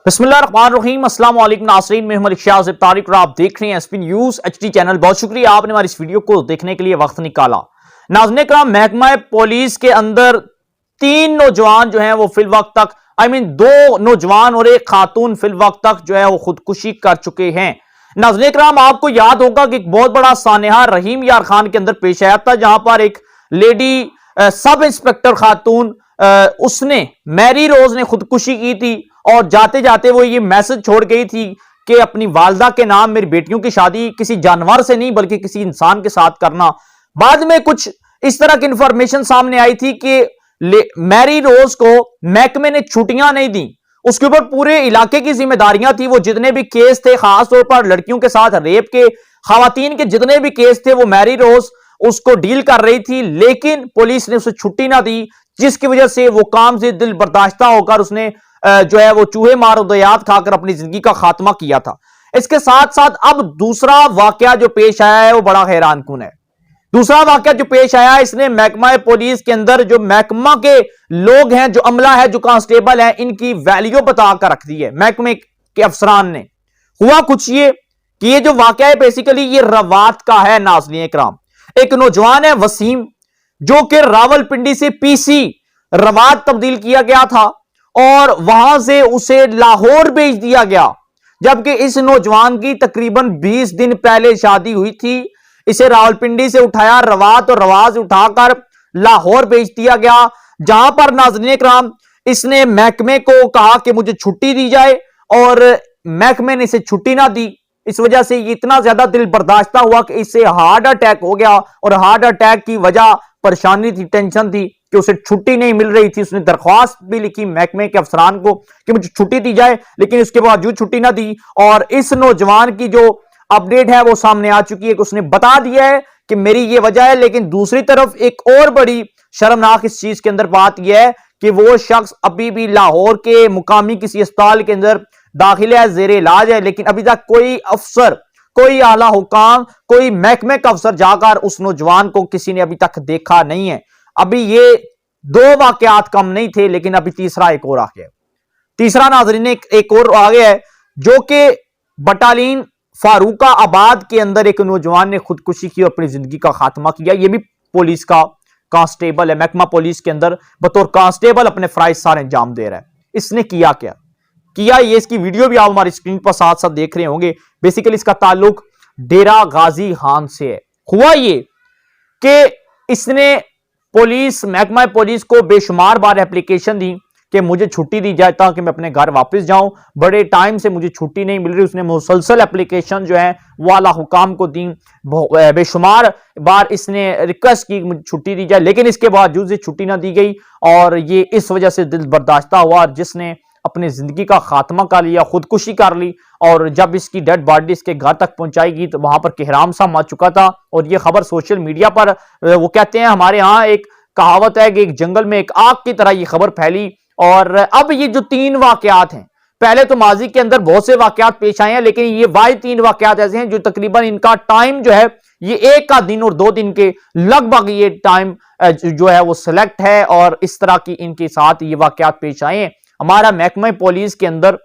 बिस्मिल्लाहिर्रहमानिर्रहीम। अस्सलाम वालेकुम नाज़रीन, मैं मलिक शाजिब तारिक और आप देख रहे हैं एसपी न्यूज एचडी चैनल। बहुत शुक्रिया आपने हमारी इस वीडियो को देखने के लिए वक्त निकाला। नाज़रीन इकराम, महकमा पुलिस के अंदर 3 नौजवान जो हैं वो फिल वक्त तक दो नौजवान और एक खातून फिल वक्त तक जो है वो खुदकुशी कर चुके हैं। नाज़रीन इकराम, आपको याद होगा कि एक बहुत बड़ा सानेहा रहीम यार खान के अंदर पेश आया था, जहां पर एक लेडी सब इंस्पेक्टर खातून उसने मैरी रोज ने खुदकुशी की थी और जाते जाते वो ये मैसेज छोड़ गई थी कि अपनी वालदा के नाम मेरी बेटियों की शादी किसी जानवर से नहीं बल्कि किसी इंसान के साथ करना। बाद में कुछ इस तरह की इंफॉर्मेशन सामने आई थी कि मैरी रोज को महकमे ने छुट्टियां नहीं दी, उसके ऊपर पूरे इलाके की जिम्मेदारियां थी। वो जितने भी केस थे, खासतौर पर लड़कियों के साथ रेप के, खवातीन के जितने भी केस थे, वो मैरी रोज उसको डील कर रही थी, लेकिन पुलिस ने उसे छुट्टी ना दी, जिसकी वजह से वो काम से दिल बर्दाश्ता होकर उसने जो है वो चूहे मार उदयात खाकर अपनी जिंदगी का खात्मा किया था। इसके साथ साथ अब दूसरा वाकया जो पेश आया है वो बड़ा हैरानकुन है। दूसरा वाकया जो पेश आया, इसने महकमा पुलिस के अंदर जो महकमा के लोग हैं, जो अमला है, जो कांस्टेबल है, इनकी वैल्यू बताकर रख दी है महकमे के अफसरान ने। हुआ कुछ ये कि ये जो वाकया है बेसिकली ये रवात का है। नाज़रीन इकराम, एक नौजवान है वसीम, जो कि रावलपिंडी से पीसी रवात तब्दील किया गया था और वहां से उसे लाहौर भेज दिया गया, जबकि इस नौजवान की तकरीबन 20 दिन पहले शादी हुई थी। इसे रावलपिंडी से उठाया रवात और रवात से उठाकर लाहौर भेज दिया गया, जहां पर नाज़रीन इकराम इसने महकमे को कहा कि मुझे छुट्टी दी जाए और महकमे ने इसे छुट्टी ना दी। इस वजह से ये इतना ज्यादा दिल बर्दाश्ता हुआ कि इससे हार्ट अटैक हो गया और हार्ट अटैक की वजह परेशानी थी, टेंशन थी कि उसे छुट्टी नहीं मिल रही थी। उसने दरख्वास्त भी लिखी महकमे के अफसरान को कि मुझे छुट्टी दी जाए, लेकिन इसके बावजूद छुट्टी ना दी। और इस नौजवान की जो अपडेट है वो सामने आ चुकी है कि उसने बता दिया है कि मेरी ये वजह है। लेकिन दूसरी तरफ एक और बड़ी शर्मनाक इस चीज के अंदर बात यह है कि वो शख्स अभी भी लाहौर के मुकामी किसी अस्पताल के अंदर दाखिल है, जेर इलाज है, लेकिन अभी तक कोई अफसर, कोई आला हुकाम, कोई महकमे का अफसर जाकर उस नौजवान को किसी ने अभी तक देखा नहीं है। अभी ये 2 वाकयात कम नहीं थे, लेकिन अभी तीसरा एक और आ गया। तीसरा नाज़रीन एक और आ गया है, जो कि बटालियन फारूका आबाद के अंदर एक नौजवान ने खुदकुशी की और अपनी जिंदगी का खात्मा किया। ये भी पुलिस का कांस्टेबल है, महकमा पुलिस के अंदर बतौर कांस्टेबल अपने फराइज सारे अंजाम दे रहा है। इसने किया क्या किया, ये इसकी वीडियो भी आप हमारी स्क्रीन पर साथ साथ देख रहे होंगे। बेसिकली इसका ताल्लुक डेरा गाजी खान से है। हुआ ये कि इसने महकमा पुलिस को बेशुमार बार एप्लीकेशन दी कि मुझे छुट्टी दी जाए ताकि मैं अपने घर वापस जाऊं, बड़े टाइम से मुझे छुट्टी नहीं मिल रही। उसने मुसलसल एप्लीकेशन जो है वो आला हुकाम को दी, बेशुमार बार इसने रिक्वेस्ट की मुझे छुट्टी दी जाए, लेकिन इसके बावजूद से छुट्टी ना दी गई और ये इस वजह से दिल बर्दाश्ता हुआ, जिसने अपनी जिंदगी का खात्मा कर लिया, खुदकुशी कर ली। और जब इसकी डेड बॉडी इसके घर तक पहुंचाई तो वहां पर कोहराम सा मच चुका था। और ये खबर सोशल मीडिया पर, वो कहते हैं हमारे यहाँ एक कहावत है कि एक जंगल में एक आग की तरह ये खबर फैली। और अब ये जो 3 वाकयात हैं, पहले तो माजी के अंदर बहुत से वाकयात पेश आए हैं, लेकिन ये वाहिद 3 वाकयात ऐसे हैं जो तकरीबन इनका टाइम जो है ये 1 का दिन और 2 दिन के लगभग ये टाइम जो है वो सिलेक्ट है। और इस तरह की इनके साथ ये वाकयात पेश आए हैं। हमारा महकमा पुलिस के अंदर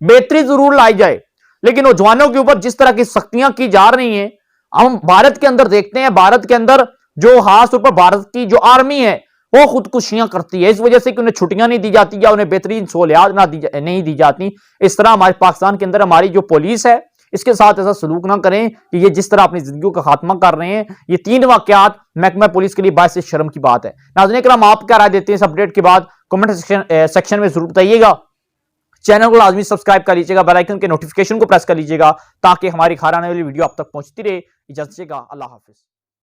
बेहतरी जरूर लाई जाए, लेकिन नौजवानों के ऊपर जिस तरह की सख्तियां की जा रही हैं, हम भारत के अंदर देखते हैं, भारत के अंदर जो खास तौर पर भारत की जो आर्मी है वो खुदकुशियां करती है, इस वजह से कि उन्हें छुट्टियां नहीं दी जाती या उन्हें बेहतरीन सहूलियात नहीं दी जाती। इस तरह हमारे पाकिस्तान के अंदर हमारी जो पुलिस है इसके साथ ऐसा सलूक ना करें कि ये जिस तरह अपनी जिंदगी का खात्मा कर रहे हैं। ये 3 वाकयात महकमा पुलिस के लिए बायस शर्म की बात है। नाज़रीन इकराम, आप क्या राय देते हैं इस अपडेट के बाद कमेंट सेक्शन में जरूर बताइएगा। चैनल को लाजमी सब्सक्राइब कर लीजिएगा, बेल आइकन के नोटिफिकेशन को प्रेस कर लीजिएगा ताकि हमारी खार आने वाली वीडियो आप तक पहुंचती रहे। इजाजत दीजिएगा, अल्लाह हाफिज।